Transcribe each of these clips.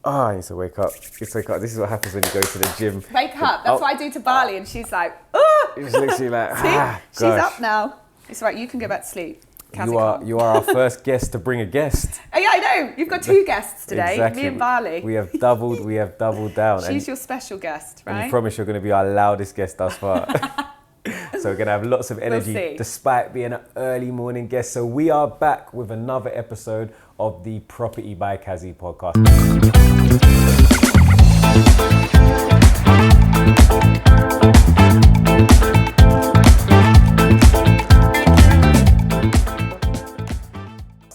Oh, I need to wake up. It's wake up. This is what happens when you go to the gym. Wake up. That's what I do to Bali, and she's like, oh. It's literally like, She's up now. It's right. You can go back to sleep. You are our first guest to bring a guest. Oh, yeah, I know. You've got two guests today. Exactly. Me and Bali. We have doubled down. She's your special guest, right? And you promise you're going to be our loudest guest thus far. So we're going to have lots of energy despite being an early morning guest. So we are back with another episode of the Property by Kazy podcast.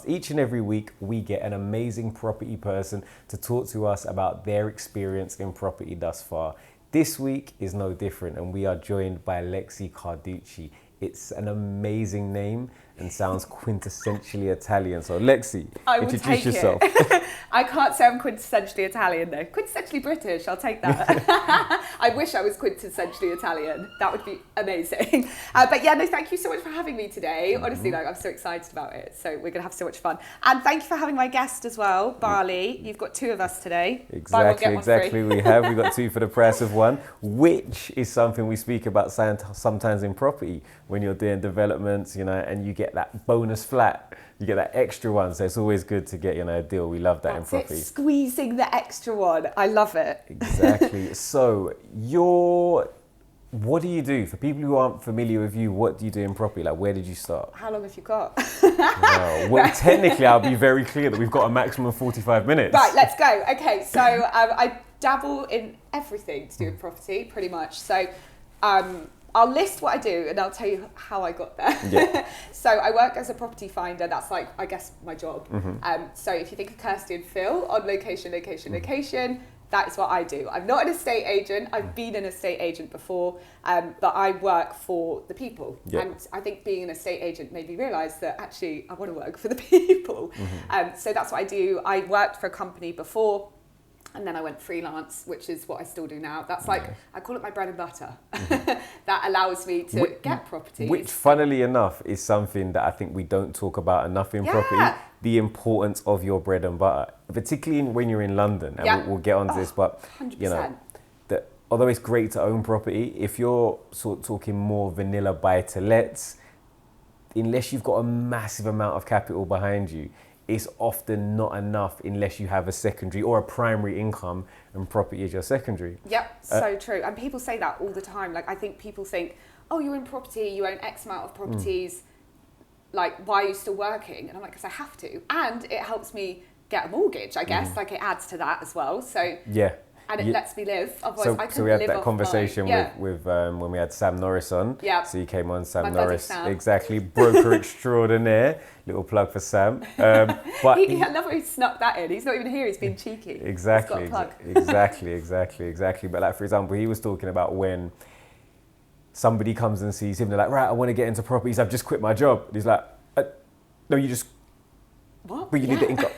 Each and every week, we get an amazing property person to talk to us about their experience in property thus far. This week is no different, and we are joined by Lexi. It's an amazing name and sounds quintessentially Italian. So Lexi, introduce yourself. I can't say I'm quintessentially Italian though. Quintessentially British, I'll take that. I wish I was quintessentially Italian. That would be amazing. But yeah, no, thank you so much for having me today. Honestly, I'm so excited about it. So we're going to have so much fun. And thank you for having my guest as well, Bali. You've got two of us today. Exactly. We've got two for the price of one, which is something we speak about sometimes in property when you're doing developments, and you get that bonus flat, you get that extra one. So it's always good to get, a deal. We love that in property. Squeezing the extra one. I love it. Exactly. So what do you do? For people who aren't familiar with you, what do you do in property? Like, where did you start? How long have you got? Well, technically, I'll be very clear that we've got a maximum of 45 minutes. Right, let's go. Okay, so I dabble in everything to do with property, pretty much. So I'll list what I do and I'll tell you how I got there. Yeah. So I work as a property finder. That's like, I guess, my job. Mm-hmm. So if you think of Kirsty and Phil on location, that is what I do. I'm not an estate agent. I've been an estate agent before, but I work for the people. Yeah. And I think being an estate agent made me realise that actually I want to work for the people. Mm-hmm. So that's what I do. I worked for a company before, and then I went freelance, which is what I still do now. That's like, I call it my bread and butter. That allows me to get properties. Which, funnily enough, is something that I think we don't talk about enough in property. The importance of your bread and butter, particularly when you're in London. And we'll get onto this, but 100%. Although it's great to own property, if you're sort of talking more vanilla buy-to-lets, unless you've got a massive amount of capital behind you, it's often not enough unless you have a secondary or a primary income, and property is your secondary. Yep, so true. And people say that all the time. Like, I think people think, oh, you're in property, you own X amount of properties. Like, why are you still working? And I'm like, because I have to. And it helps me get a mortgage, I guess. Like, it adds to that as well. So and it lets me live. Otherwise, I couldn't live. So we had that conversation with when we had Sam Norris on. Yeah. So you came on, Sam Norris. Sam. Exactly. Broker extraordinaire. Little plug for Sam. But I love how he snuck that in. He's not even here. He's being cheeky. Exactly. He's got a plug. Exactly. But like, for example, he was talking about when somebody comes and sees him, they're like, right, I want to get into properties. I've just quit my job. And he's like, no, you just. What? But you need the income.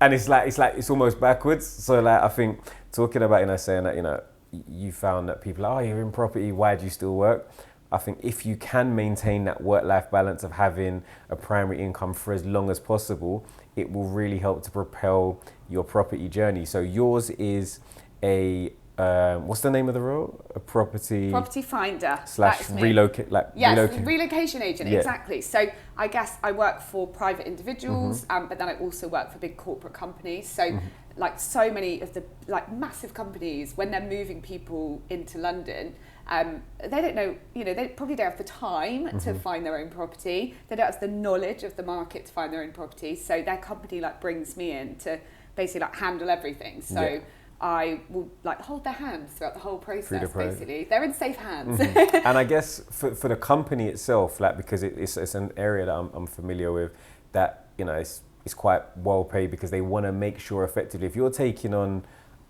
And it's almost backwards. So like, I think talking about, saying that, you found that people are, you're in property, why do you still work? I think if you can maintain that work-life balance of having a primary income for as long as possible, it will really help to propel your property journey. So yours is a, what's the name of the role? A property finder / relocation agent. Yeah. Exactly. So I guess I work for private individuals, but then I also work for big corporate companies. So like so many of the massive companies, when they're moving people into London, they don't know, they probably don't have the time to find their own property. They don't have the knowledge of the market to find their own property. So their company brings me in to basically handle everything. So I will hold their hands throughout the whole process. Basically, they're in safe hands. And I guess for the company itself, because it's an area that I'm familiar with, that it's quite well paid, because they want to make sure effectively, if you're taking on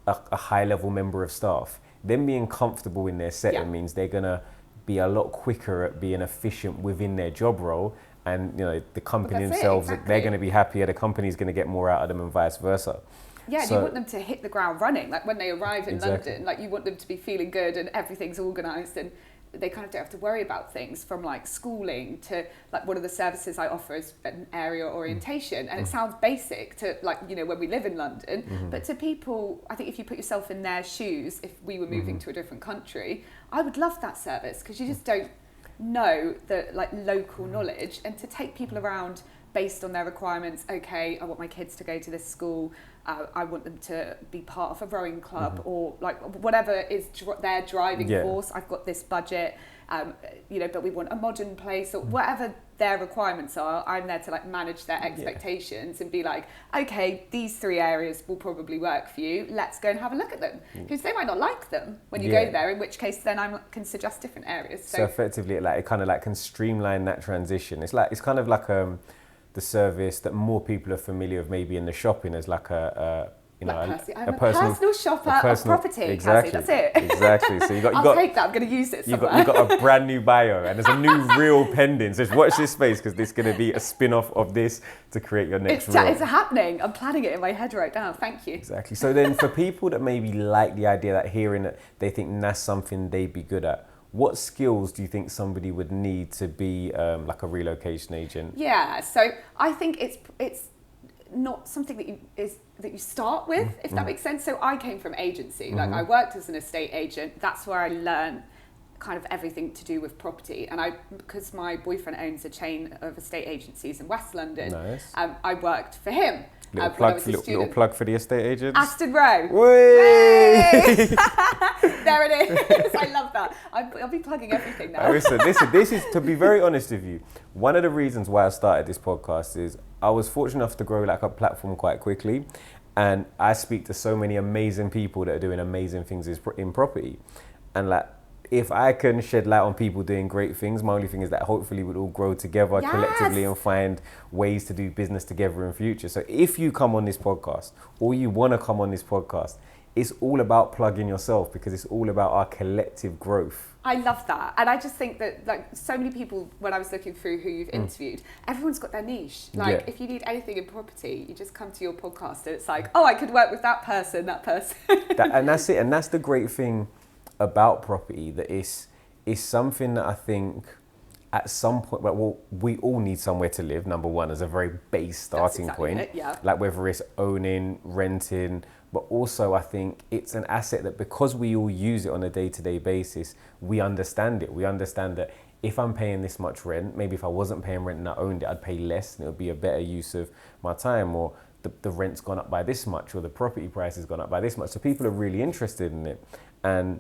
a high level member of staff, them being comfortable in their setting means they're gonna be a lot quicker at being efficient within their job role, and the company themselves, they're going to be happier, the company's going to get more out of them, and vice versa. Yeah, so, and you want them to hit the ground running. Like when they arrive in London, you want them to be feeling good and everything's organised. And they kind of don't have to worry about things, from like schooling to like one of the services I offer is an area orientation, and it sounds basic to like, you know, when we live in London, but to people, I think if you put yourself in their shoes, if we were moving to a different country, I would love that service, because you just don't know the like local knowledge, and to take people around based on their requirements. Okay, I want my kids to go to this school, I want them to be part of a rowing club, or like whatever is their driving force. I've got this budget, you know, but we want a modern place, or whatever their requirements are. I'm there to like manage their expectations and be like, okay, these 3 areas will probably work for you. Let's go and have a look at them, because they might not like them when you go there, in which case then I can suggest different areas. So effectively, it kind of like can streamline that transition. It's kind of like the service that more people are familiar with, maybe in the shopping, as like I'm a personal shopper of property. Exactly, Kazy, that's it. Exactly. So I'll take that. I'm going to use it somewhere. You've got a brand new bio, and there's a new reel pending. So just watch this space, because this is going to be a spin-off of this to create your next reel. It's happening. I'm planning it in my head right now. Thank you. Exactly. So then, for people that maybe like the idea, that hearing it, they think that's something they'd be good at, what skills do you think somebody would need to be like a relocation agent? Yeah, so I think it's not something that you start with, if that makes sense. So I came from agency, like I worked as an estate agent. That's where I learned kind of everything to do with property. And because my boyfriend owns a chain of estate agencies in West London, I worked for him. Little plug for the estate agents. Aston Row. Way! There it is. I love that. I'll be plugging everything now. Listen, this is, to be very honest with you, one of the reasons why I started this podcast is I was fortunate enough to grow like a platform quite quickly, and I speak to so many amazing people that are doing amazing things in property, and like, if I can shed light on people doing great things, my only thing is that hopefully we'll all grow together collectively and find ways to do business together in future. So if you come on this podcast, or you want to come on this podcast, it's all about plugging yourself, because it's all about our collective growth. I love that. And I just think that like so many people, when I was looking through who you've interviewed, everyone's got their niche. Like if you need anything in property, you just come to your podcast and it's like, oh, I could work with that person. And that's it. And that's the great thing about property, that is something that I think at some point, well, we all need somewhere to live, number one, as a very base starting point. Like whether it's owning, renting, but also I think it's an asset that, because we all use it on a day-to-day basis, we understand it. We understand that if I'm paying this much rent, maybe if I wasn't paying rent and I owned it, I'd pay less and it would be a better use of my time, or the rent's gone up by this much, or the property price has gone up by this much. So people are really interested in it. And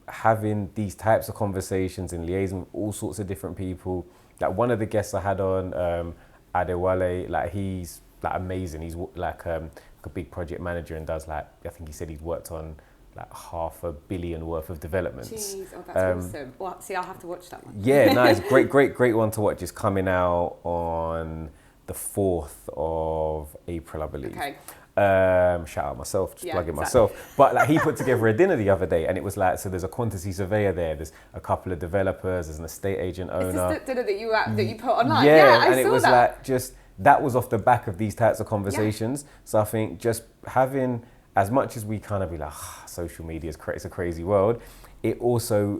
having these types of conversations and liaising with all sorts of different people. Like one of the guests I had on, Adewale, like he's like amazing. He's like a big project manager and does like, I think he said he's worked on like $500 million worth of developments. Jeez, oh, that's awesome. Well, see, I'll have to watch that one. Yeah, nice, great one to watch. It's coming out on the 4th of April, I believe. Okay. Shout out myself, just plugging myself. But like he put together a dinner the other day, and it was like, so there's a quantity surveyor there, there's a couple of developers, there's an estate agent owner. Is this the dinner that you put online? Yeah, I and saw it was that. like just, that was off the back of these types of conversations. So I think just having, as much as we kind of be like, social media is a crazy world, it also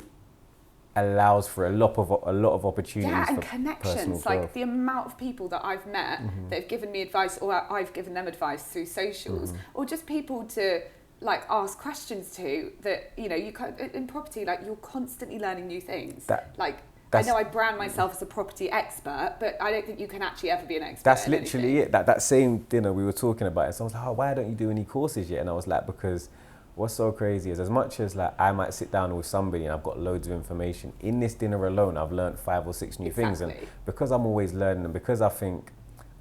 allows for a lot of opportunities and for connections. Like the amount of people that I've met that have given me advice, or I've given them advice through socials, or just people to like ask questions to, that you know, you in property, like you're constantly learning new things. I know I brand myself as a property expert, but I don't think you can actually ever be an expert. That's literally it. That same dinner we were talking about it. So I was like, oh, why don't you do any courses yet? And I was like, because what's so crazy is, as much as like I might sit down with somebody and I've got loads of information, in this dinner alone I've learned 5 or 6 new things. And because I'm always learning, and because I think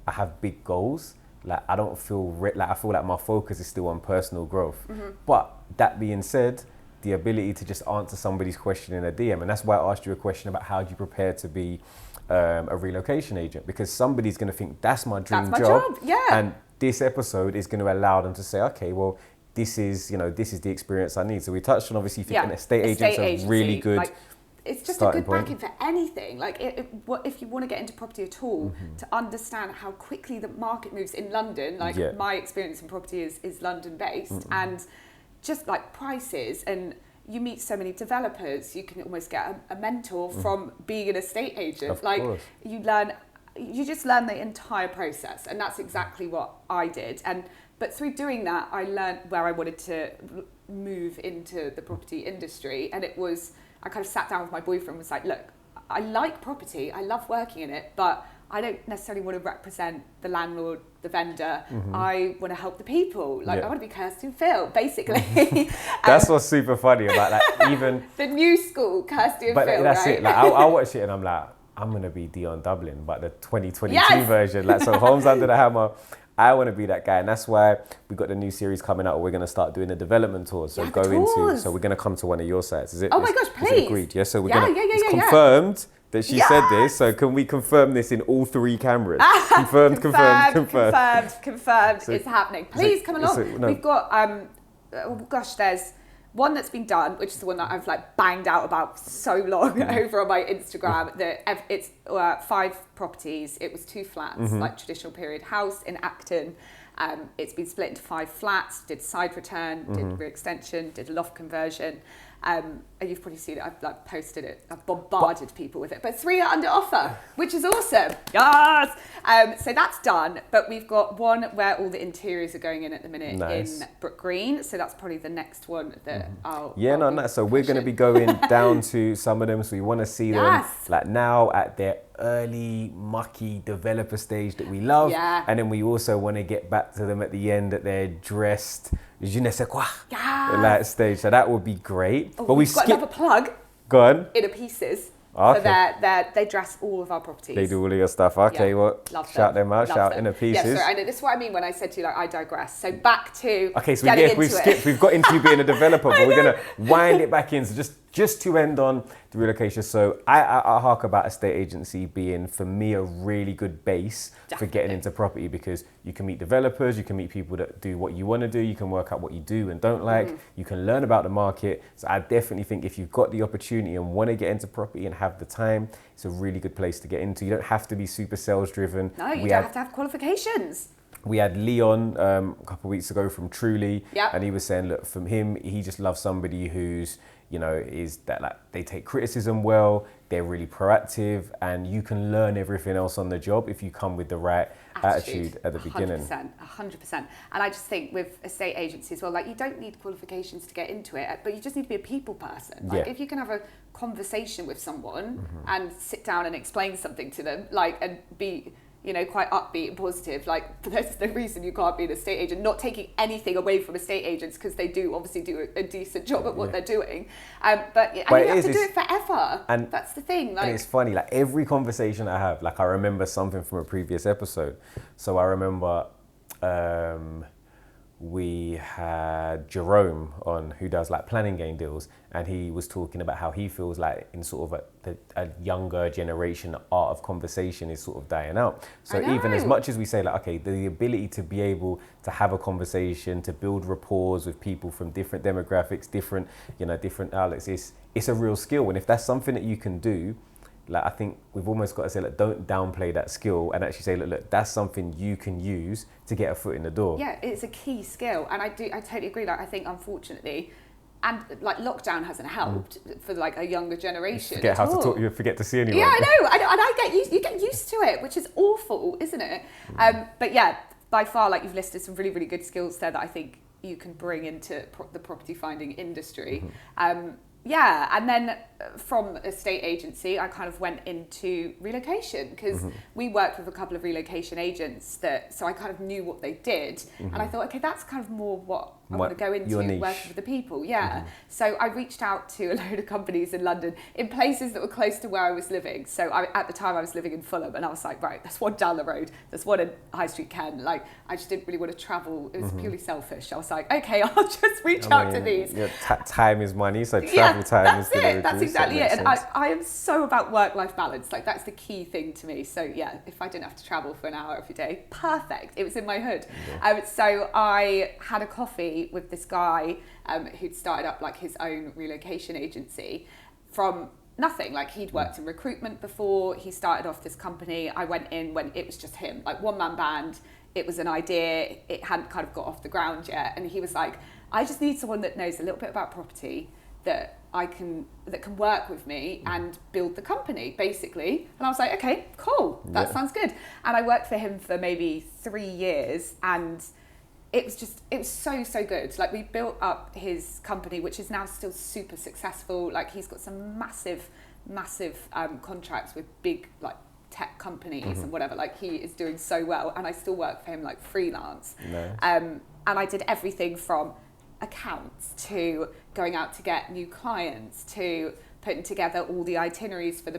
I have big goals, like I don't feel I feel like my focus is still on personal growth. But that being said, the ability to just answer somebody's question in a DM, and that's why I asked you a question about how do you prepare to be a relocation agent, because somebody's going to think that's my dream job. And this episode is going to allow them to say, okay, well, this is the experience I need. So we touched on, obviously, thinking estate agents are really good. Like, it's just a good backing for anything. Like if you want to get into property at all, to understand how quickly the market moves in London, like my experience in property is London based, and just like prices, and you meet so many developers. You can almost get a mentor from being an estate agent. Of course. You just learn the entire process, and that's exactly what I did. But through doing that, I learned where I wanted to move into the property industry. And it was, I kind of sat down with my boyfriend and was like, look, I like property, I love working in it, but I don't necessarily want to represent the landlord, the vendor. I want to help the people. Like, I want to be Kirsty and Phil, basically. That's what's super funny about like even the new school Kirsty and but Phil, that's right? it. Like I'll watch it and I'm like, I'm gonna be Dion Dublin, but the 2022 Yes! version. Like, so Homes Under the Hammer. I want to be that guy, and that's why we got the new series coming out. We're going to start doing the development tours. So so we're going to come to one of your sites. Is it? Oh my gosh, Is please. it agreed? Yes. So we're It's confirmed that she said this. So can we confirm this in all 3 cameras? Confirmed. Confirmed. It's happening. Please come along. We've got there's one that's been done, which is the one that I've like banged out about so long over on my Instagram. It's 5 properties. It was 2 flats, like traditional period house in Acton. It's been split into 5 flats. Did side return, did rear extension, did a loft conversion. And you've probably seen it. I've like posted it. I've bombarded people with it. But 3 are under offer, which is awesome. Yes. So that's done. But we've got one where all the interiors are going in at the minute in Brook Green. So that's probably the next one that I'll. So we're going to be going down to some of them. So we want to see them like now at their early mucky developer stage that we love. Yeah. And then we also want to get back to them at the end at their dressed je ne sais quoi like stage. So that would be great. Oh, but we've got another plug. Go on. Inner Pieces. Okay. So they dress all of our properties. They do all of your stuff. Okay, well, shout them out. Shout Inner Pieces. Yeah, sorry, I know. This is what I mean when I said to you, like, I digress. So back to we've got into you being a developer, but we're going to wind it back in. So just to end on the relocation. So I hark about estate agency being, for me, a really good base for getting into property, because you can meet developers, you can meet people that do what you want to do, you can work out what you do and don't like, you can learn about the market. So I definitely think if you've got the opportunity and want to get into property and have the time, it's a really good place to get into. You don't have to be super sales driven. No, you don't have to have qualifications. We had Leon a couple of weeks ago from Truly, Yep. and he was saying, look, from him, he just loves somebody who's, you know, is that like they take criticism well, they're really proactive, and you can learn everything else on the job if you come with the right attitude at the beginning. 100%. And I just think with estate agencies, well, like, you don't need qualifications to get into it, but you just need to be a people person. Like, if you can have a conversation with someone and sit down and explain something to them, like, and be, you know, quite upbeat and positive, like, there's no reason you can't be an estate agent. Not taking anything away from estate agents, because they do obviously do a decent job at what they're doing. But you have to do it forever. And that's the thing. Like, and it's funny, like every conversation I have, like I remember something from a previous episode. So I remember we had Jerome on, who does like planning gain deals, and he was talking about how he feels like in sort of a younger generation, the art of conversation is sort of dying out. So even as much as we say like, okay, the ability to be able to have a conversation, to build rapport with people from different demographics, different outlets, it's a real skill. And if that's something that you can do, like, I think we've almost got to say, like, don't downplay that skill, and actually say, look, that's something you can use to get a foot in the door. Yeah, it's a key skill. And I totally agree. Like, I think, unfortunately, and like lockdown hasn't helped for like a younger generation. You forget how to talk, you forget to see anyone. Yeah, I know. And you get used to it, which is awful, isn't it? But yeah, by far, like, you've listed some really, really good skills there that I think you can bring into the property finding industry. Yeah, and then from estate agency, I kind of went into relocation, because we worked with a couple of relocation agents so I kind of knew what they did, and I thought, okay, that's kind of more what I want to go into, working with the people. So I reached out to a load of companies in London in places that were close to where I was living. So at the time I was living in Fulham, and I was like, right, there's one down the road, there's one in High Street Kent. Like, I just didn't really want to travel. It was purely selfish. I was like, okay, I'll just reach out to these. Yeah, time is money, so travel time is going to reduce. That's exactly it. And I am so about work-life balance. Like, that's the key thing to me. So yeah, if I didn't have to travel for an hour every day, perfect. It was in my hood. So I had a coffee with this guy who'd started up like his own relocation agency from nothing. Like, he'd worked in recruitment before. He started off this company. I went in when it was just him, like one-man band. It was an idea. It hadn't kind of got off the ground yet. And he was like, I just need someone that knows a little bit about property, that can work with me and build the company, basically. And I was like, okay, cool, that sounds good. And I worked for him for maybe 3 years, and it was so good. Like, we built up his company, which is now still super successful. Like, he's got some massive contracts with big like tech companies and whatever. Like, he is doing so well, and I still work for him like freelance. Nice. And I did everything from accounts to going out to get new clients to putting together all the itineraries for the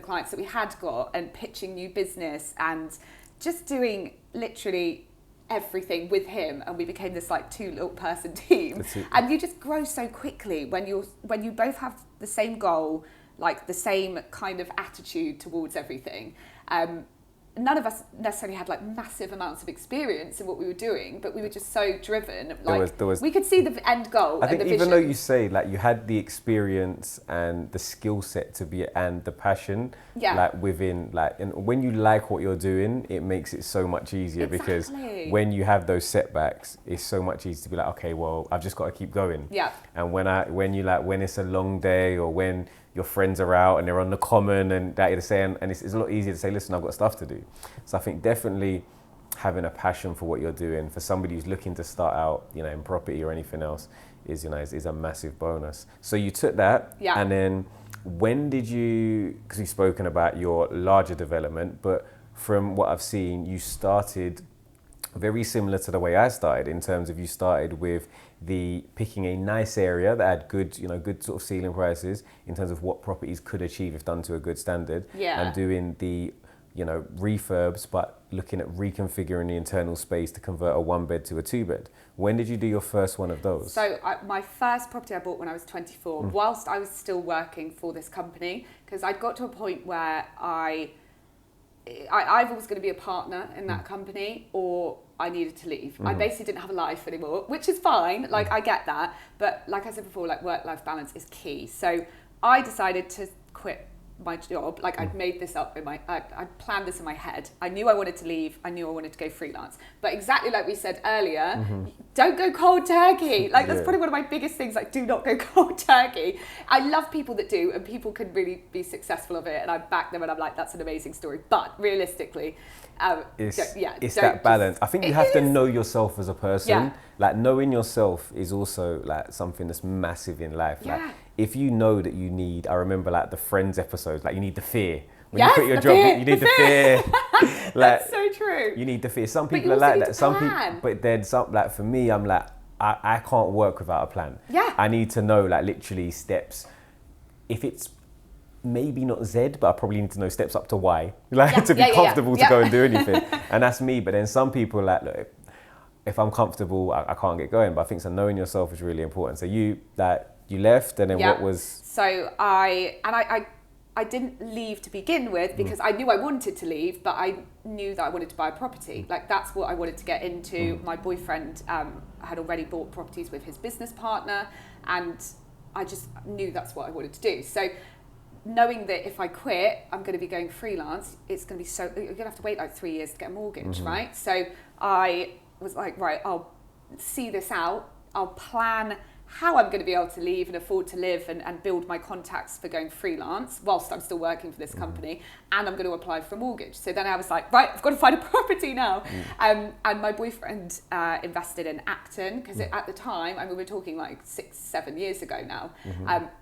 clients that we had got, and pitching new business, and just doing literally everything with him. And we became this like 2 little person team. And you just grow so quickly when you both have the same goal, like the same kind of attitude towards everything. None of us necessarily had like massive amounts of experience in what we were doing, but we were just so driven. Like, there was, we could see the end goal. I think and the even vision. though you say like you had the experience and the skill set and the passion, like within like, and when you like what you're doing, it makes it so much easier because when you have those setbacks, it's so much easier to be like, okay, well, I've just got to keep going. Yeah. And when it's a long day, or when your friends are out and they're on the common and that you're saying, and it's a lot easier to say, listen, I've got stuff to do. So I think definitely having a passion for what you're doing for somebody who's looking to start out, you know, in property or anything else is a massive bonus. So you took that, and then when did you, because you've spoken about your larger development, but from what I've seen, you started very similar to the way I started, in terms of you started with picking a nice area that had good sort of ceiling prices in terms of what properties could achieve if done to a good standard, and doing the refurbs, but looking at reconfiguring the internal space to convert a 1-bed to a 2-bed. When did you do your first one of those? So my first property I bought when I was 24, whilst I was still working for this company, because I'd got to a point where I was going to be a partner in that company, or I needed to leave. I basically didn't have a life anymore, which is fine. Like, I get that. But like I said before, like, work-life balance is key. So I decided to quit my job. Like, I'd made this up I'd planned this in my head. I knew I wanted to leave. I knew I wanted to go freelance. But exactly like we said earlier, don't go cold turkey. Like, that's probably one of my biggest things. Like, do not go cold turkey. I love people that do, and people can really be successful of it. And I back them, and I'm like, that's an amazing story. But realistically, it's that balance. I think you have to know yourself as a person. Yeah. Like, knowing yourself is also like something that's massive in life. Yeah. Like, if you know that you need, I remember like the Friends episodes, like you need the fear. When yes, you quit your job, you need the fear. Like, that's so true. You need the fear. Some people are like that. Some people, but then some, like for me, I'm like, I can't work without a plan. Yeah. I need to know like literally steps. If it's maybe not Z, but I probably need to know steps up to Y, like to be comfortable to go and do anything. And that's me. But then some people like, look, if I'm comfortable, I can't get going. But I think so knowing yourself is really important. So you left, and then what was? So I didn't leave to begin with, because I knew I wanted to leave, but I knew that I wanted to buy a property. Like, that's what I wanted to get into. My boyfriend had already bought properties with his business partner, and I just knew that's what I wanted to do. So knowing that if I quit, I'm going to be going freelance, it's going to be you're going to have to wait like 3 years to get a mortgage, right? So I was like, right, I'll see this out. I'll plan how I'm going to be able to leave and afford to live and build my contacts for going freelance whilst I'm still working for this company, and I'm going to apply for a mortgage. So then I was like, right, I've got to find a property now. And my boyfriend invested in Acton, because at the time, I mean, we're talking like 6-7 years ago now,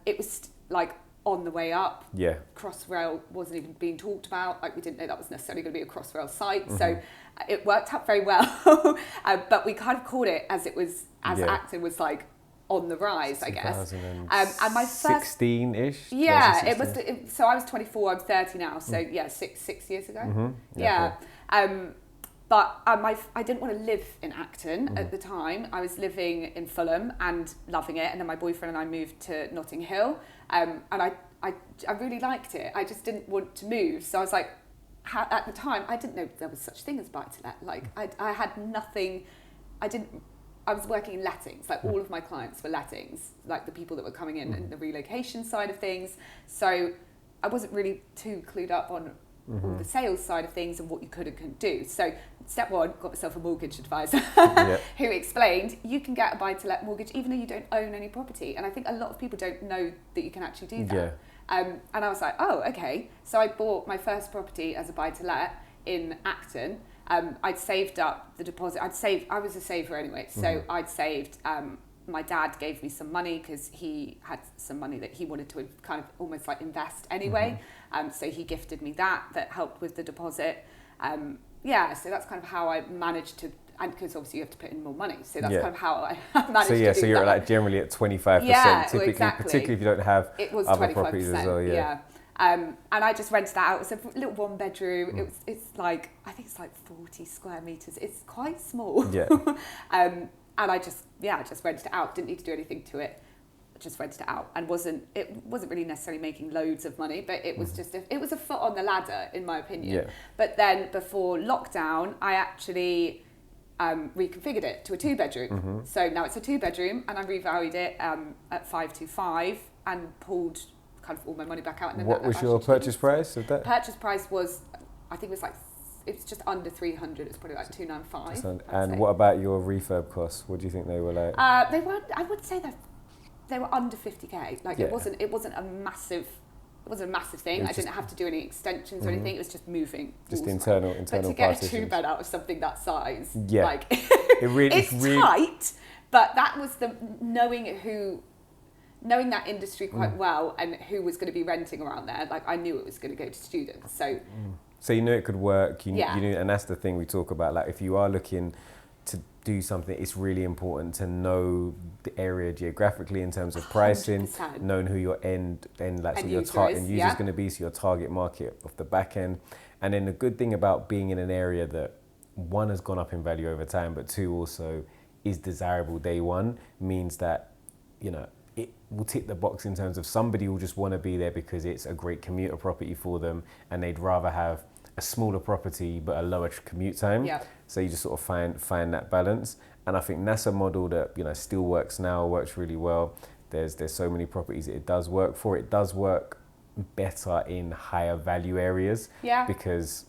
it was like on the way up. Yeah. Crossrail wasn't even being talked about. Like, we didn't know that was necessarily going to be a Crossrail site. So it worked out very well. But we kind of caught it as Acton was like on the rise, I guess. And my first 16-ish. Yeah, it was. So I was 24. I'm 30 now. So six years ago. But I didn't want to live in Acton at the time. I was living in Fulham and loving it, and then my boyfriend and I moved to Notting Hill, and I really liked it. I just didn't want to move, so I was like, at the time, I didn't know there was such thing as buy-to-let. Like, I had nothing. I was working in lettings. Like, all of my clients were lettings, like the people that were coming in and the relocation side of things. So I wasn't really too clued up on all the sales side of things and what you could and couldn't do. So step one, got myself a mortgage advisor who explained you can get a buy-to-let mortgage even though you don't own any property. And I think a lot of people don't know that you can actually do that. And I was like, oh, okay. So I bought my first property as a buy-to-let in Acton. I'd saved up the deposit. I was a saver anyway. So I'd saved, my dad gave me some money because he had some money that he wanted to kind of almost like invest anyway. So he gifted me that helped with the deposit. So that's kind of how I managed to, and because obviously you have to put in more money. So that's kind of how I managed to do that. So you're like generally at 25%, typically, particularly if you don't have other properties as well. And I just rented that out. It's a little 1 bedroom. It's like, I think it's like 40 square meters. It's quite small. And I just rented it out. Didn't need to do anything to it. Just rented it out, and it wasn't really necessarily making loads of money, but it was just it was a foot on the ladder in my opinion. But then before lockdown, I actually reconfigured it to a 2-bedroom. So now it's a 2-bedroom, and I revalued it at 525 and pulled kind of all my money back out. And then what was your purchase price of that? Purchase price was, I think it was like, it's just under 300. It's probably like 295. And what about your refurb costs? What do you think they were like? They were, I would say that they were under 50k. Like it wasn't a massive thing. I didn't have to do any extensions or anything. It was just moving. Just internal But to get a 2-bed out of something that size, like it's really tight. But that was knowing that industry quite well and who was going to be renting around there. Like I knew it was going to go to students. So you knew it could work. You knew, and that's the thing we talk about. Like if you are looking to do something, it's really important to know the area geographically in terms of pricing, 100%. Knowing who your end like so your target user is going to be, so your target market off the back end. And then the good thing about being in an area that, one, has gone up in value over time, but two, also is desirable day one, means that, you know, it will tick the box in terms of somebody will just want to be there because it's a great commuter property for them, and they'd rather have a smaller property but a lower commute time. So you just sort of find that balance. And I think that's a model that, you know, still works now, works really well. There's so many properties that it does work for. It does work better in higher value areas because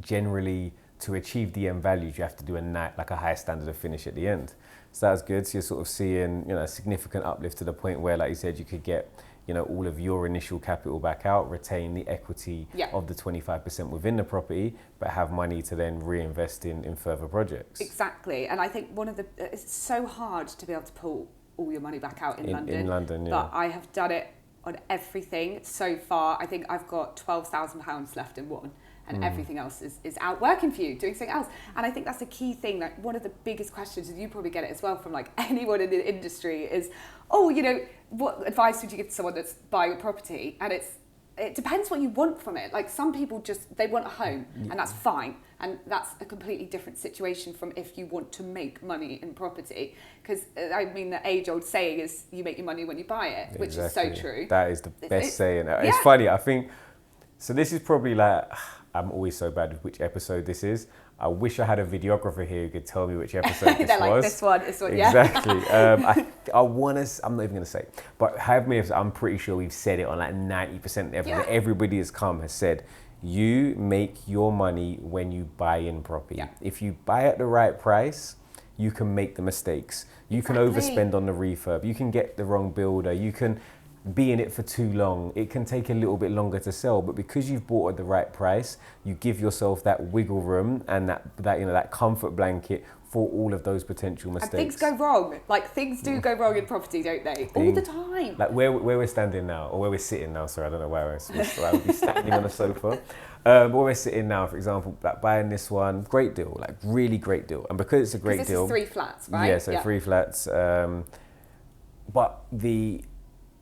generally to achieve the end values you have to do a higher standard of finish at the end. So that's good. So you're sort of seeing, you know, a significant uplift to the point where, like you said, you could get, you know, all of your initial capital back out, retain the equity of the 25% within the property, but have money to then reinvest in further projects. Exactly. And I think it's so hard to be able to pull all your money back out in London. In London, But I have done it on everything so far. I think I've got £12,000 left in one. And everything else is out working for you, doing something else. And I think that's a key thing. Like one of the biggest questions, and you probably get it as well from like anyone in the industry, is, oh, you know, what advice would you give to someone that's buying a property? And it depends what you want from it. Like some people they want a home, and that's fine. And that's a completely different situation from if you want to make money in property. Because I mean, the age-old saying is you make your money when you buy it, which is so true. That is the best saying. It's funny, I think, so this is probably like, I'm always so bad with which episode this is. I wish I had a videographer here who could tell me which episode this They're was. Like, this one, Exactly. I want to, I'm not even going to say, but I'm pretty sure we've said it on like 90% of the episodes. Everybody has said, you make your money when you buy in property. If you buy at the right price, you can make the mistakes. You can overspend on the refurb. You can get the wrong builder. You can be in it for too long. It can take a little bit longer to sell, but because you've bought at the right price, you give yourself that wiggle room and that comfort blanket for all of those potential mistakes. And things go wrong. Like things do go wrong in property, don't they? All the time. Like where we're standing now, or where we're sitting now. Sorry, I don't know where I would be standing on a sofa. But where we're sitting now, for example, like buying this one, great deal, like really great deal. And because it's a great deal, this is 3 flats, right? Yeah, so 3 flats. But the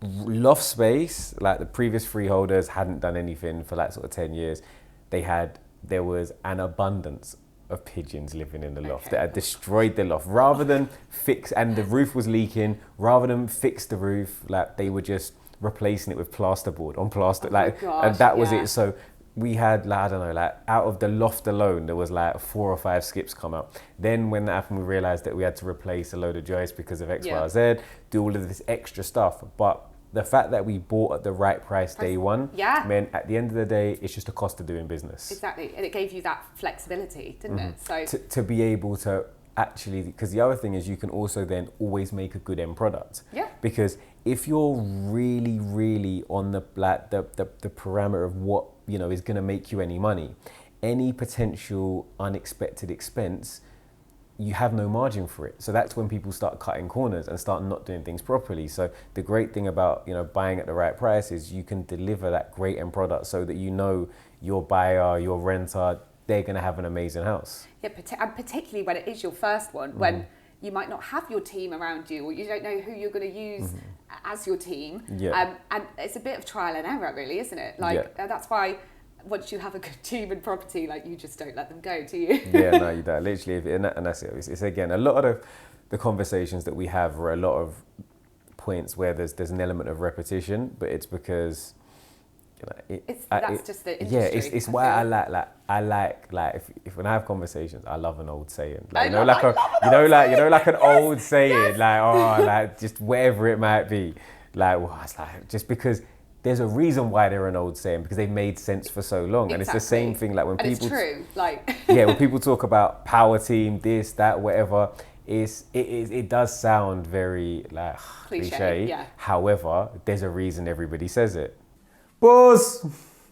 loft space, like the previous freeholders hadn't done anything for like sort of 10 years. There was an abundance of pigeons living in the loft that had destroyed the loft. Rather than fix, and the roof was leaking, rather than fix the roof, like they were just replacing it with plasterboard on plaster. And that was it. So we had, like, I don't know, like out of the loft alone, there was like 4 or 5 skips come out. Then when that happened, we realized that we had to replace a load of joists because of X, Y, Z, do all of this extra stuff. But the fact that we bought at the right price day one Yeah. meant at the end of the day, it's just a cost of doing business. Exactly. And it gave you that flexibility, didn't it? So To be able to actually, because the other thing is you can also then always make a good end product. Yeah. Because if you're really, really on the parameter of what, you know, is going to make you any money, any potential unexpected expense, you have no margin for it. So that's when people start cutting corners and start not doing things properly. So the great thing about, you know, buying at the right price is you can deliver that great end product so that you know your buyer, your renter, they're going to have an amazing house. Yeah, and particularly when it is your first one, when you might not have your team around you, or you don't know who you're going to use as your team. Yeah. And it's a bit of trial and error, really, isn't it? Like, that's why once you have a good team in property, like, you just don't let them go, do you? Yeah, no, you don't. Literally, and that's it. It's again, a lot of the conversations that we have are a lot of points where there's an element of repetition, but it's because, you know, that's just the industry. Yeah, it's why I like if when I have conversations, I love an old saying, like, like an old saying, like, oh, like, just whatever it might be, like, well, it's like, just because there's a reason why they're an old saying, because they've made sense for so long. Exactly. And it's the same thing, like, when and people, it's true, like, yeah, when people talk about power team, this, that, whatever, it does sound very, like, cliche. Yeah. However, there's a reason everybody says it. Pause.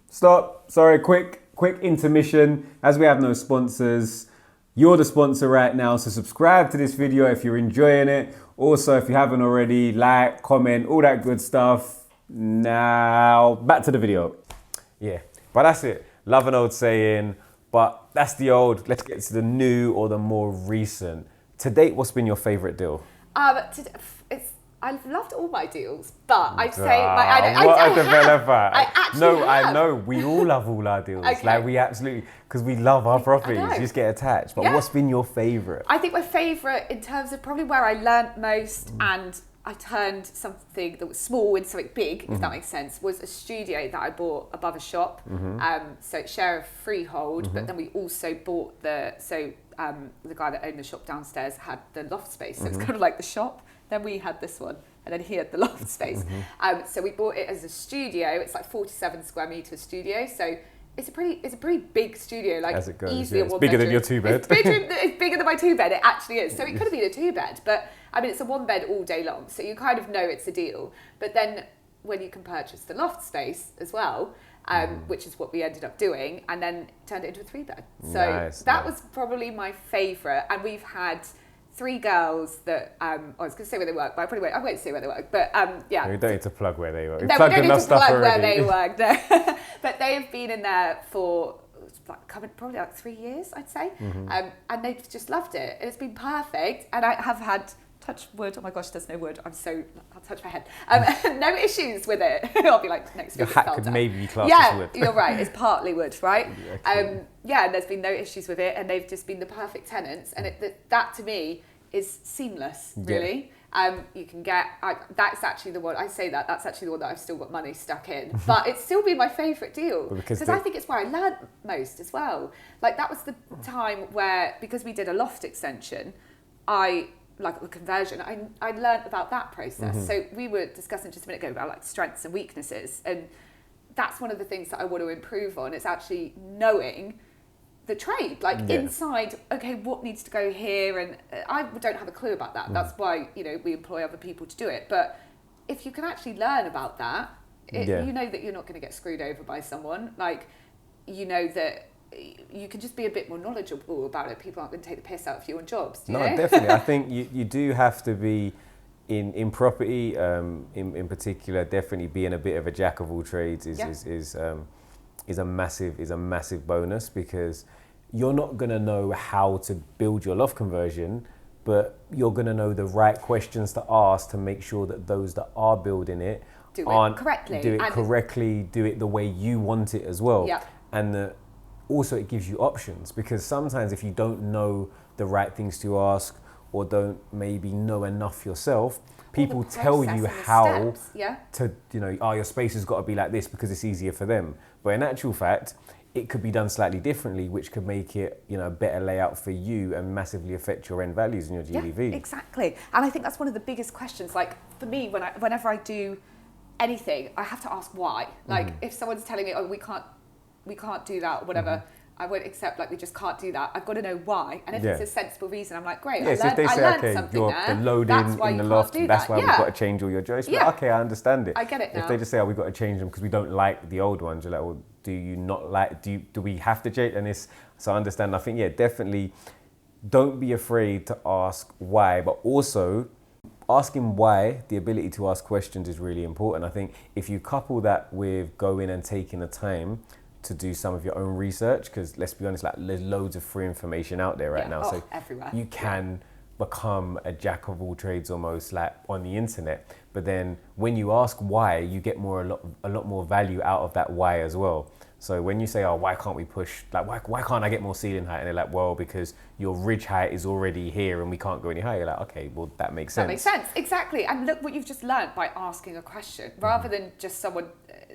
Stop. Sorry, quick intermission. As we have no sponsors, you're the sponsor right now, so subscribe to this video if you're enjoying it. Also, if you haven't already, like, comment, all that good stuff. Now, back to the video. Yeah, but that's it. Love an old saying, but that's the old. Let's get to the new or the more recent. To date, what's been your favourite deal? I've loved all my deals, but I'd say what a developer! I have. know. We all love all our deals. Okay. Like, we absolutely, because we love our properties. You just get attached. But what's been your favourite? I think my favourite, in terms of probably where I learnt most and I turned something that was small into something big, if that makes sense, was a studio that I bought above a shop. So it's share of freehold, but then we also bought the guy that owned the shop downstairs had the loft space. So it's kind of like the shop. Then we had this one, and then he had the loft space. So we bought it as a studio. It's like 47 square metre studio. So it's a pretty big studio. Like, as it goes, easily it's bigger than your 2-bed. It's bigger than my 2-bed. It actually is. So it could have been a 2-bed, but I mean, it's a 1-bed all day long. So you kind of know it's a deal. But then when you can purchase the loft space as well, which is what we ended up doing, and then turned it into a 3-bed. So that was probably my favourite. And we've had 3 girls that, I was going to say where they work, but I won't say where they work, but yeah. We don't need to plug where they work. No, we don't need to plug where they work, no. But they've been in there for probably like 3 years, I'd say. And they've just loved it. And it's been perfect. And I have had, touch wood, oh my gosh, there's no wood. I'll touch my head. No issues with it. I'll be like, next week. Your hat could maybe be classed as wood. Yeah, you're right. It's partly wood, right? Yeah, and there's been no issues with it, and they've just been the perfect tenants. And that to me is seamless, really. You can get, that's actually the one, I say that's actually the one that I've still got money stuck in. But it's still been my favourite deal. Because I think it's where I learnt most as well. Like, that was the time where, because we did a loft extension, like the conversion, I learnt about that process. So we were discussing just a minute ago about like strengths and weaknesses, and that's one of the things that I want to improve on. It's actually knowing the trade, like inside, okay, what needs to go here, and I don't have a clue about that. That's why, you know, we employ other people to do it. But if you can actually learn about that, you know that you're not going to get screwed over by someone. Like, you know that you can just be a bit more knowledgeable about it. People aren't going to take the piss out of you on jobs. Do you know? Definitely. I think you do have to be in property, in particular. Definitely being a bit of a jack of all trades is a massive bonus, because you're not going to know how to build your loft conversion, but you're going to know the right questions to ask to make sure that those that are building it do it correctly, do it the way you want it as well. And also it gives you options, because sometimes if you don't know the right things to ask, or don't maybe know enough yourself, people tell you how to, you know, your space has got to be like this because it's easier for them. But in actual fact, it could be done slightly differently, which could make it, you know, a better layout for you and massively affect your end values and your GDV. Yeah, exactly. And I think that's one of the biggest questions. Like, for me, whenever I do anything, I have to ask why. Like if someone's telling me, oh, we can't do that or whatever, I won't accept, like, we just can't do that. I've got to know why. And if it's a sensible reason, I'm like, great, Yeah, so if they say, okay, the loading in the loft, that's why we've got to change all your joists. Yeah. Okay, I understand it. I get it now. If they just say, oh, we've got to change them because we don't like the old ones, you're like, well, do you not like, do we have to change? And so I understand. I think, definitely don't be afraid to ask why, but also asking why, the ability to ask questions is really important. I think if you couple that with going and taking the time to do some of your own research, because let's be honest, like there's loads of free information out there right now. So everywhere. You can become a jack of all trades almost, like on the internet. But then when you ask why, you get a lot more value out of that why as well. So when you say, oh, why can't we push, like why can't I get more ceiling height? And they're like, well, because your ridge height is already here and we can't go any higher. You're like, okay, well, that makes sense. That makes sense, exactly. And look what you've just learned by asking a question, rather than just someone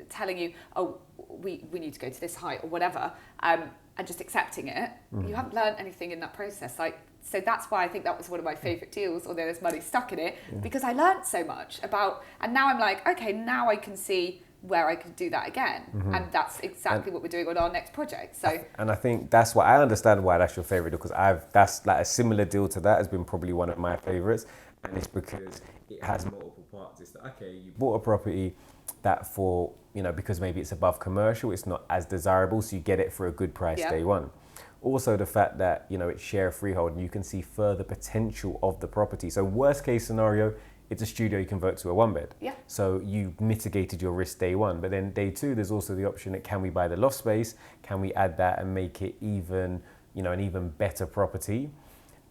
telling you, oh, we need to go to this height or whatever, and just accepting it. You haven't learned anything in that process. So that's why I think that was one of my favourite deals, although there's money stuck in it, because I learned so much about, and now I'm like, okay, now I can see where I could do that again. And that's exactly what we're doing on our next project. So, and I think that's why I understand why that's your favourite, because that's like a similar deal to that has been probably one of my favourites. And it's because it has multiple parts. It's that, okay, you bought a property that for, because maybe it's above commercial, it's not as desirable, so you get it for a good price day one. Also the fact that, it's share freehold and you can see further potential of the property. So worst case scenario, it's a studio you convert to a one bed. Yeah. So you mitigated your risk day one, but then day two, there's also the option that can we buy the loft space? Can we add that and make it even, an even better property?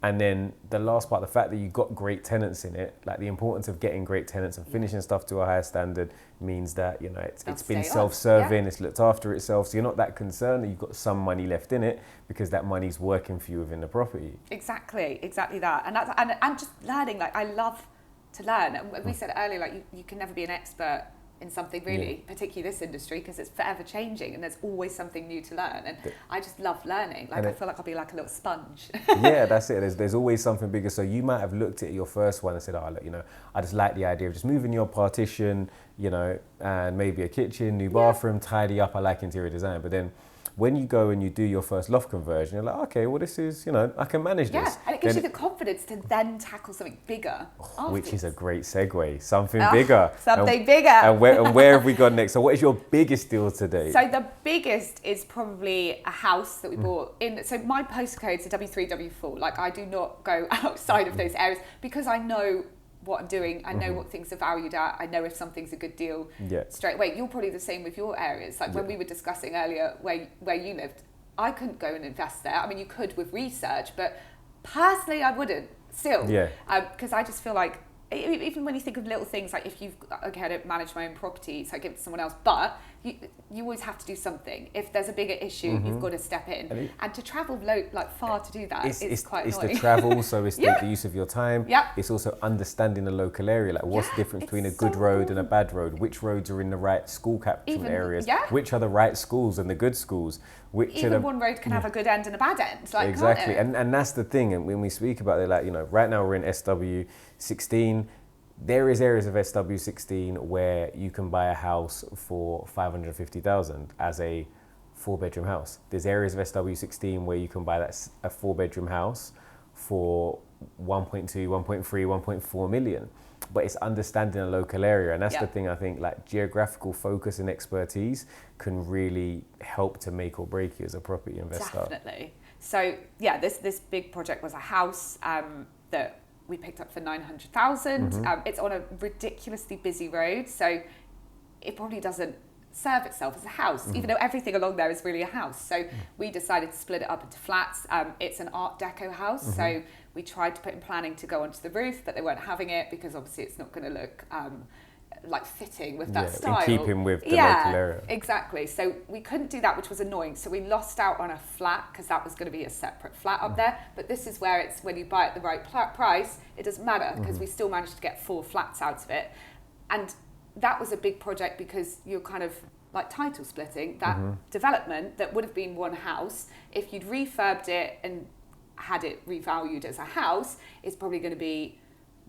And then the last part, the fact that you got great tenants in it, like the importance of getting great tenants and finishing stuff to a higher standard means that, it's been self-serving, it's looked after itself. So you're not that concerned that you've got some money left in it because that money's working for you within the property. Exactly that. And that's, and just learning, like I love to learn. And we said earlier, like you can never be an expert in something really, particularly this industry, because it's forever changing and there's always something new to learn. And I just love learning. Like I feel like I'll be like a little sponge. Yeah, that's it. There's always something bigger. So you might have looked at your first one and said, oh, look, I just like the idea of just moving your partition, and maybe a kitchen, new bathroom, tidy up. I like interior design. But then when you go and you do your first loft conversion, you're like, okay, well, this is, I can manage this. Yeah, and it gives you the confidence to then tackle something bigger. Which is a great segue. Something bigger. Something bigger. And where have we gone next? So what is your biggest deal today? So the biggest is probably a house that we bought in. So my postcode's a W3, W4. Like I do not go outside of those areas because I know what I'm doing. I know what things are valued at. I know if something's a good deal straight away. You're probably the same with your areas. Like when we were discussing earlier where you lived, I couldn't go and invest there. I mean, you could with research, but personally, I wouldn't still. Yeah. Because I just feel like, even when you think of little things, like if I don't manage my own property, so I give it to someone else, but you always have to do something. If there's a bigger issue, you've got to step in. And to travel far to do that is quite annoying. It's the travel, so it's the use of your time. Yeah. It's also understanding the local area, like what's the difference between a good road and a bad road? Which roads are in the right school catchment areas? Yeah. Which are the right schools and the good schools? One road can have a good end and a bad end. Like, exactly, can't it? and that's the thing. And when we speak about it, like, right now we're in SW16. There is areas of SW16 where you can buy a house for 550,000 as a 4-bedroom house. There's areas of SW16 where you can buy a 4-bedroom house for 1.2, 1.3, 1.4 million. But it's understanding a local area, and that's the thing. I think like geographical focus and expertise can really help to make or break you as a property investor. Definitely. So this big project was a house that we picked up for 900,000. It's on a ridiculously busy road, so it probably doesn't serve itself as a house, even though everything along there is really a house. So we decided to split it up into flats. It's an Art Deco house, so we tried to put in planning to go onto the roof, but they weren't having it because obviously it's not going to look like fitting with that style. In keeping with the local area. Exactly. So we couldn't do that, which was annoying. So we lost out on a flat because that was going to be a separate flat up there. But this is where it's when you buy at the right price, it doesn't matter because we still managed to get 4 flats out of it. And that was a big project because you're kind of like title splitting that development that would have been one house. If you'd refurbed it and had it revalued as a house, it's probably going to be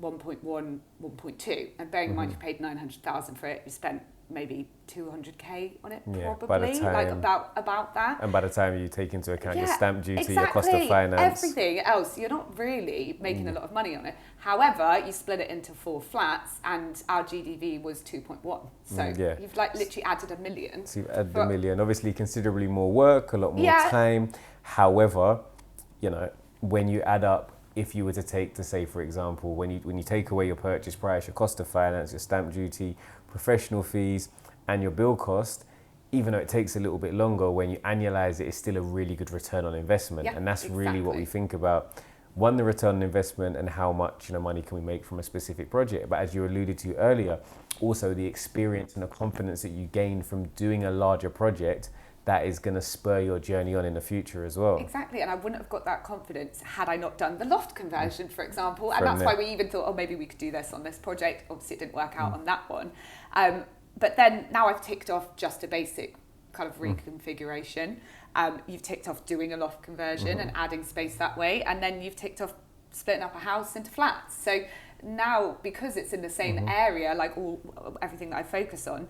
1.1, 1.2. And bearing in mind you paid 900,000 for it, you spent maybe 200k on it, probably, by the time, like about that. And by the time you take into account your stamp duty, exactly, your cost of finance, everything else, you're not really making a lot of money on it. However, you split it into 4 flats, and our GDV was 2.1. So you've like literally added $1 million. So you've added $1 million. Obviously, considerably more work, a lot more time. However, you know, when you add up, if you were to take, to say, for example, when you take away your purchase price, your cost of finance, your stamp duty, professional fees, and your bill cost, even though it takes a little bit longer, when you annualize it, it's still a really good return on investment. And that's really what we think about. One, the return on investment and how much, you know, money can we make from a specific project. But as you alluded to earlier, also the experience and the confidence that you gain from doing a larger project that is going to spur your journey on in the future as well. Exactly, and I wouldn't have got that confidence had I not done the loft conversion, for example. And that's why we even thought, oh, maybe we could do this on this project. Obviously, it didn't work out on that one. But then now I've ticked off just a basic kind of reconfiguration. You've ticked off doing a loft conversion and adding space that way. And then you've ticked off splitting up a house into flats. So now, because it's in the same area, like everything that I focus on,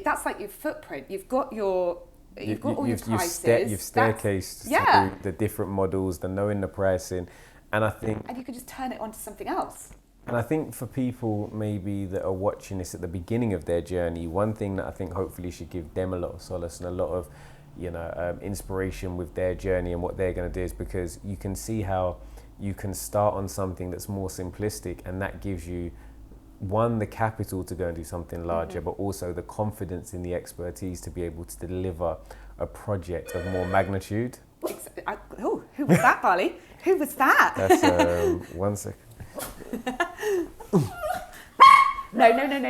that's like your footprint. You've got your... You've got all your prices. You've staircased through the different models, the knowing the pricing, and I think... And you can just turn it onto something else. And I think for people maybe that are watching this at the beginning of their journey, one thing that I think hopefully should give them a lot of solace and a lot of, you know, inspiration with their journey and what they're going to do is because you can see how you can start on something that's more simplistic, and that gives you one, the capital to go and do something larger, but also the confidence in the expertise to be able to deliver a project of more magnitude. Who was that, Barley? Who was that? That's 1 second. No.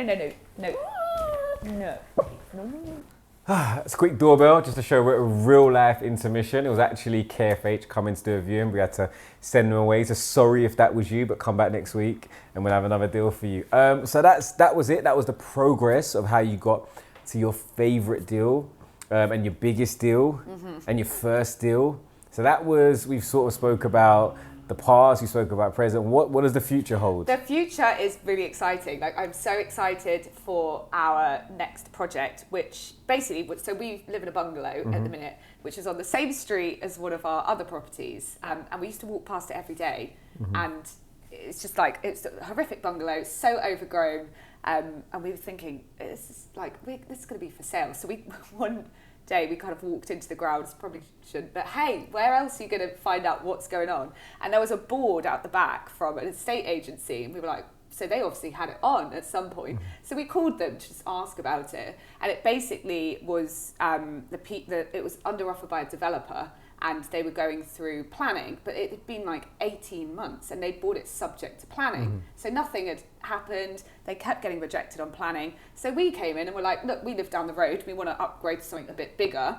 It's a quick doorbell just to show we're at a real life intermission. It was actually KFH coming to do a viewing. We had to send them away. So sorry if that was you, but come back next week and we'll have another deal for you. So that was it. That was the progress of how you got to your favorite deal and your biggest deal and your first deal. So that was, we've sort of spoke about the past, we spoke about present. What does the future hold? The future is really exciting. Like, I'm so excited for our next project, which basically, so we live in a bungalow at the minute, which is on the same street as one of our other properties. And we used to walk past it every day. And it's just like, it's a horrific bungalow, so overgrown. And we were thinking, this is going to be for sale. So one day we kind of walked into the grounds, probably shouldn't, but hey, where else are you going to find out what's going on? And there was a board out the back from an estate agency, and we were like, so they obviously had it on at some point. So we called them to just ask about it, and it basically was it was under offer by a developer, and they were going through planning, but it had been like 18 months and they bought it subject to planning. So nothing had happened. They kept getting rejected on planning. So we came in and were like, look, we live down the road. We want to upgrade to something a bit bigger.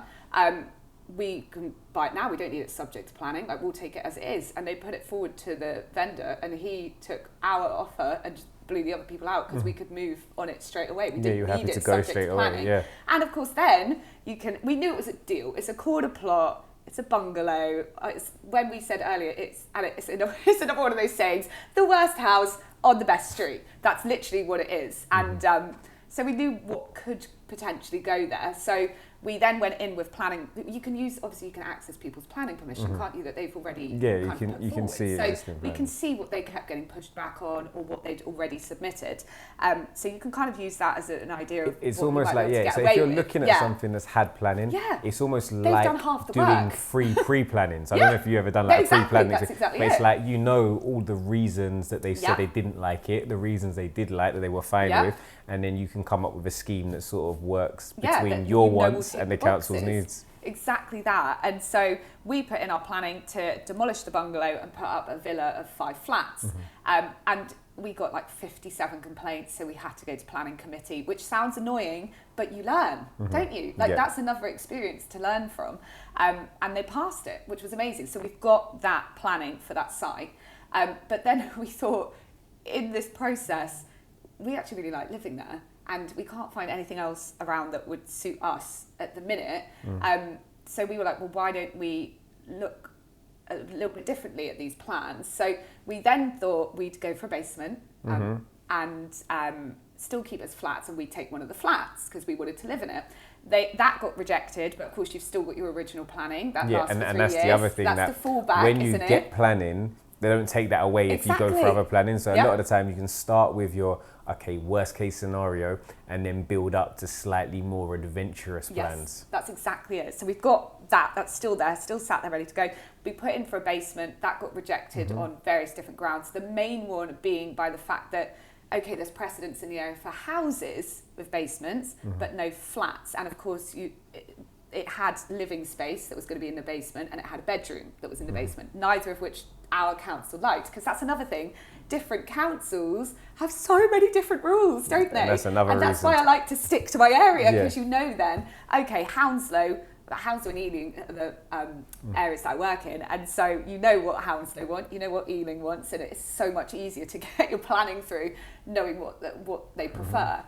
We can buy it now. We don't need it subject to planning. Like, we'll take it as it is. And they put it forward to the vendor, and he took our offer and just blew the other people out because we could move on it straight away. We didn't need it subject to planning. And of course, then we knew it was a deal. It's a quarter plot. It's a bungalow. When we said earlier, it's another one of those sayings, the worst house on the best street. That's literally what it is. And so we knew what could potentially go there. So we then went in with planning. You can access people's planning permission, can't you? That they've already you can see it. So we can see what they kept getting pushed back on or what they'd already submitted. So you can kind of use that as an idea of it's what almost like so if you're looking at something that's had planning, it's almost they've like done half the doing work. free pre-planning. So I don't know if you've ever done like pre-planning. That's exactly but it's it. like, you know, all the reasons that they said they didn't like it, the reasons they did like that they were fine with, and then you can come up with a scheme that sort of works between your wants and the council's needs. Exactly that. And so we put in our planning to demolish the bungalow and put up a villa of 5 flats. And we got like 57 complaints, so we had to go to planning committee, which sounds annoying, but you learn, don't you? Like, that's another experience to learn from. And they passed it, which was amazing. So we've got that planning for that site. But then we thought, in this process, we actually really like living there, and we can't find anything else around that would suit us at the minute. So we were like, well, why don't we look a little bit differently at these plans? So we then thought we'd go for a basement, and still keep it as flats, and we take one of the flats because we wanted to live in it. That got rejected, but of course you've still got your original planning. That lasts for 3 and that's years. the other thing, that's that the fallback, when you isn't get it? planning, they don't take that away if you go for other planning. So a lot of the time you can start with your worst case scenario and then build up to slightly more adventurous plans. Yes, that's exactly it. So we've got that's still there, still sat there ready to go. We put in for a basement, that got rejected on various different grounds. The main one being by the fact that, okay, there's precedence in the area for houses with basements, but no flats. And of course, it had living space that was going to be in the basement, and it had a bedroom that was in the basement, neither of which our council liked, because that's another thing. Different councils have so many different rules, don't they? And that's another reason. And that's why I like to stick to my area, because you know then, okay, Hounslow and Ealing are the areas that I work in, and so you know what Hounslow want, you know what Ealing wants, and it's so much easier to get your planning through knowing what they prefer.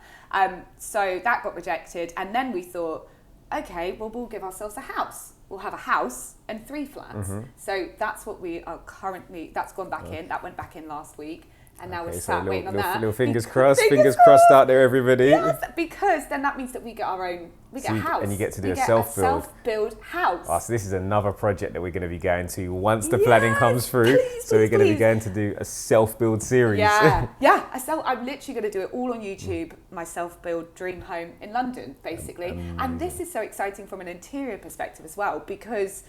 So that got rejected, and then we thought, okay, well, we'll give ourselves a house. We'll have a house and 3 flats. So that's what we are currently, that's gone back in. That went back in last week. And now we're sat waiting on that. Little fingers crossed, fingers crossed out there, everybody. Yes, because then that means that we get our own, we get a house. And you get to do a self-build house. Oh, so this is another project that we're going to be going to once the planning comes through. So we're going to be going to do a self-build series. Yeah, I'm literally going to do it all on YouTube, my self-build dream home in London, basically. And this is so exciting from an interior perspective as well, because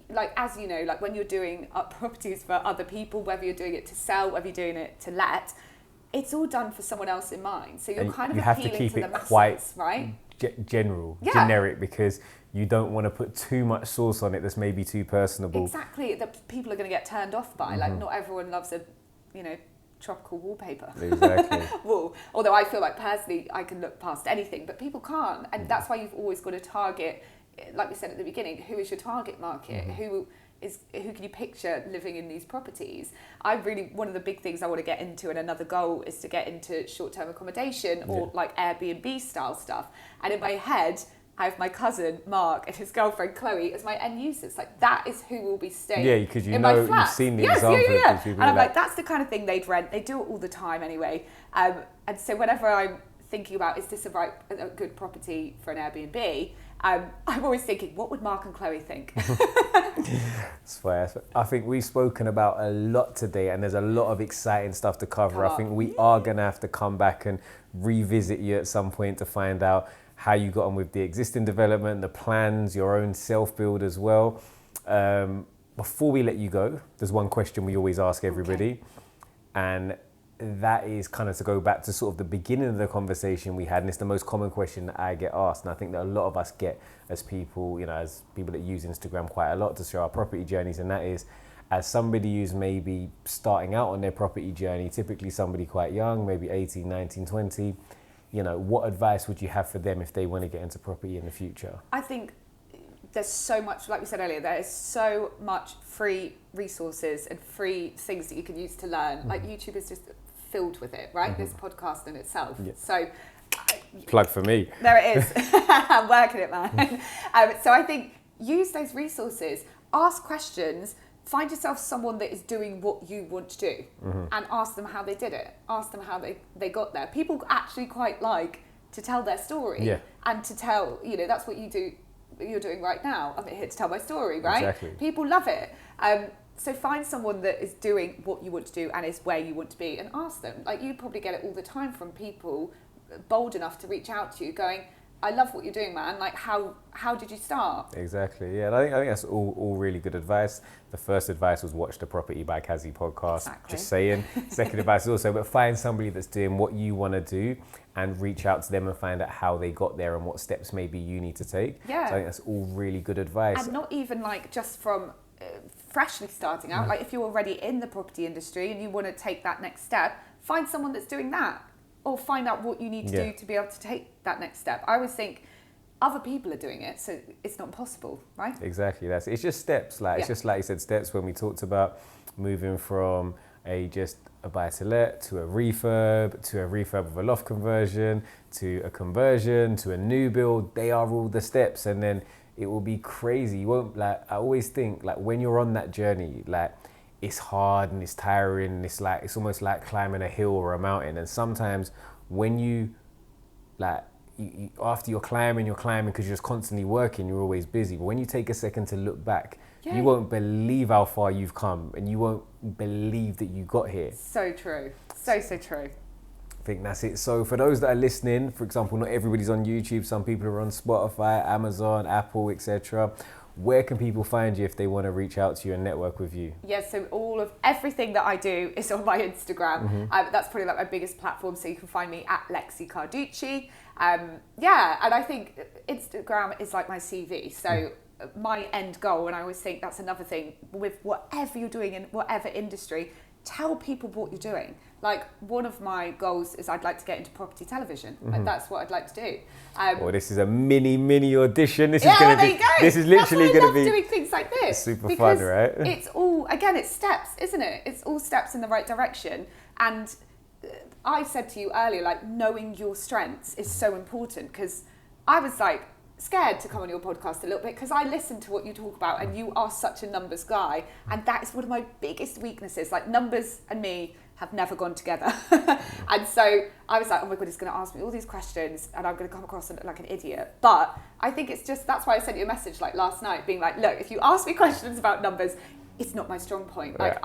like, as you know, like when you're doing up properties for other people, whether you're doing it to sell, whether you're doing it to let, it's all done for someone else in mind. So you're kind of appealing to the masses, quite right? Generic, because you don't want to put too much sauce on it that's maybe too personable. Exactly, that people are going to get turned off by. Like, not everyone loves a, tropical wallpaper. Exactly. Wall. Although I feel like personally I can look past anything, but people can't, and that's why you've always got to target, like we said at the beginning, who is your target market? Who can you picture living in these properties? One of the big things I want to get into, and another goal, is to get into short-term accommodation or like Airbnb style stuff. And in my head, I have my cousin Mark and his girlfriend Chloe as my end users. Like, that is who will be staying. Yeah, because you've seen the example of these people. And I'm like, that's the kind of thing they'd rent. They do it all the time anyway. And so whenever I'm thinking about, is this a good property for an Airbnb? I'm always thinking, what would Mark and Chloe think? I think we've spoken about a lot today, and there's a lot of exciting stuff to cover. I think we are going to have to come back and revisit you at some point to find out how you got on with the existing development, the plans, your own self-build as well. Before we let you go, there's one question we always ask everybody, and that is kind of to go back to sort of the beginning of the conversation we had, and it's the most common question that I get asked, and I think that a lot of us get as people, as people that use Instagram quite a lot to show our property journeys, and that is, as somebody who's maybe starting out on their property journey, typically somebody quite young, maybe 18, 19, 20, what advice would you have for them if they want to get into property in the future? I think there's so much, like we said earlier, there is so much free resources and free things that you can use to learn. Like, YouTube is just filled with it, right? This podcast in itself. Yeah. So, plug for me. There it is. I'm working it, man. So I think use those resources, ask questions, find yourself someone that is doing what you want to do, and ask them how they did it. Ask them how they got there. People actually quite like to tell their story, and to tell, that's what you're doing right now. I'm here to tell my story, right? Exactly. People love it. So find someone that is doing what you want to do and is where you want to be, and ask them. Like, you probably get it all the time from people bold enough to reach out to you going, I love what you're doing, man. Like, how did you start? Exactly. Yeah, and I think that's all really good advice. The first advice was watch the Property by Kazy podcast. Exactly. Just saying. Second advice is also, but find somebody that's doing what you want to do and reach out to them and find out how they got there and what steps maybe you need to take. Yeah. So I think that's all really good advice. And not even like just from freshly starting out. Like, if you're already in the property industry and you want to take that next step, find someone that's doing that, or find out what you need to do to be able to take that next step. I always think other people are doing it, so it's not impossible, right? Exactly. It's just steps. It's just like you said, steps when we talked about moving from just a buy-to-let to a refurb of a loft conversion, to a conversion, to a new build. They are all the steps, and then it will be crazy. You won't, I always think, when you're on that journey, it's hard and it's tiring and it's almost like climbing a hill or a mountain. And sometimes when you after you're climbing because you're just constantly working, you're always busy. But when you take a second to look back, you won't believe how far you've come, and you won't believe that you got here. So true. So true. I think that's it. So for those that are listening, for example, not everybody's on YouTube. Some people are on Spotify, Amazon, Apple, etc. Where can people find you if they want to reach out to you and network with you? So everything that I do is on my Instagram. That's probably like my biggest platform. So you can find me at Lexi Carducci. And I think Instagram is like my CV. So my end goal, and I always think that's another thing with whatever you're doing in whatever industry, tell people what you're doing. Like, one of my goals is I'd like to get into property television. Like, that's what I'd like to do. This is a mini audition. This is literally going to be doing things like this. Super fun, right? It's all, again, it's steps, isn't it? It's all steps in the right direction. And I said to you earlier, like, knowing your strengths is so important, because I was like scared to come on your podcast a little bit because I listen to what you talk about, and you are such a numbers guy, and that is one of my biggest weaknesses. Like, numbers and me have never gone together. And so I was like, oh my God, he's going to ask me all these questions and I'm going to come across like an idiot. But I think it's just, that's why I sent you a message like last night being like, look, if you ask me questions about numbers, it's not my strong point. Like,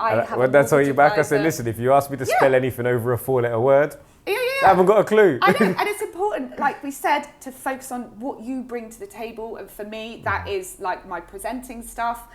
that's all you back. I said, listen, if you ask me to spell anything over a 4-letter word, I haven't got a clue. I know, and it's important, like we said, to focus on what you bring to the table. And for me, that is like my presenting stuff,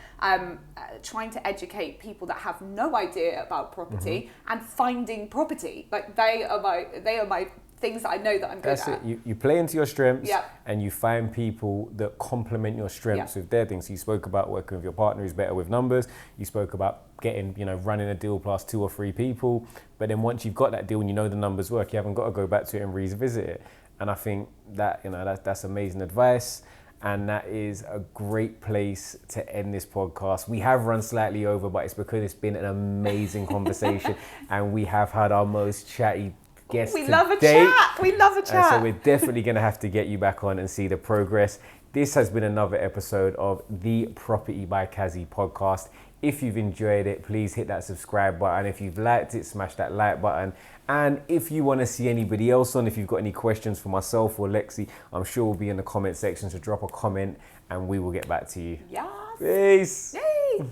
trying to educate people that have no idea about property and finding property. Like, they are my things that I know that I'm good at. That's it. You play into your strengths, and you find people that complement your strengths with their things. So you spoke about working with your partner who's better with numbers. You spoke about getting, running a deal plus 2 or 3 people. But then once you've got that deal and you know the numbers work, you haven't got to go back to it and revisit it. And I think that, that's amazing advice. And that is a great place to end this podcast. We have run slightly over, but it's because it's been an amazing conversation and we have had our most chatty guests We to love a date. chat. We love a chat. So we're definitely going to have to get you back on and see the progress. This has been another episode of the Property by Kazy podcast. If you've enjoyed it, please hit that subscribe button. If you've liked it, smash that like button. And if you want to see anybody else on, if you've got any questions for myself or Lexi, I'm sure we'll be in the comment section, so drop a comment and we will get back to you. Yes. Peace. Yay.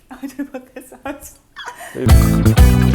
I don't know what this is.